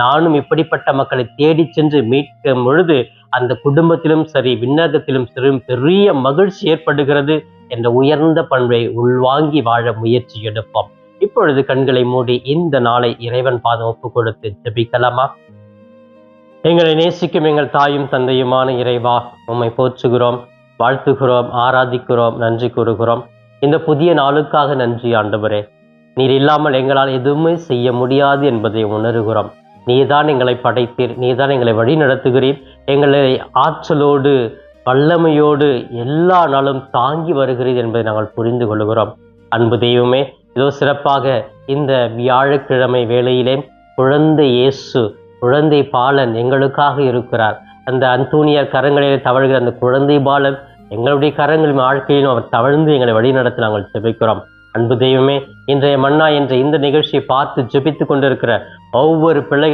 நானும் இப்படிப்பட்ட மக்களை தேடி சென்று மீட்கும் பொழுது அந்த குடும்பத்திலும் சரி விண்ணகத்திலும் சரி பெரிய மகிழ்ச்சி ஏற்படுகிறது என்ற உயர்ந்த பண்பை உள்வாங்கி வாழ முயற்சி எடுப்போம். இப்பொழுது கண்களை மூடி இந்த நாளை இறைவன் பாதம் ஒப்பு கொடுத்து ஜெபிக்கலாமா? எங்களை நேசிக்கும் எங்கள் தாயும் தந்தையுமான இறைவா, உம்மை போற்றுகிறோம், வாழ்த்துகிறோம், ஆராதிக்கிறோம், நன்றி கூறுகிறோம். இந்த புதிய நாளுக்காக நன்றி ஆண்டவரே. நீர் இல்லாமல் எங்களால் எதுவுமே செய்ய முடியாது என்பதை உணர்கிறோம். நீதான் எங்களை படைத்தீர், நீதான் எங்களை வழி நடத்துகிறீர். எங்களை ஆற்றலோடு வல்லமையோடு எல்லா நாளும் தாங்கி வருகிறீர் என்பதை நாங்கள் புரிந்து கொள்கிறோம். அன்பு தெய்வமே, இதோ சிறப்பாக இந்த வியாழக்கிழமை வேளையிலே குழந்தை இயேசு, குழந்தை பாலன் எங்களுக்காக இருக்கிறார். அந்த அந்தோனியார் கரங்களிலே தவழ்கிற அந்த குழந்தை பாலன் எங்களுடைய கரங்களின் வாழ்க்கையிலும் அவர் தவழ்ந்து எங்களை வழிநடத்தி நாங்கள் ஜெபிக்கிறோம். அன்பு தெய்வமே, இன்றைய மன்னா என்ற இந்த நிகழ்ச்சியை பார்த்து ஜெபித்து கொண்டிருக்கிற ஒவ்வொரு பிள்ளை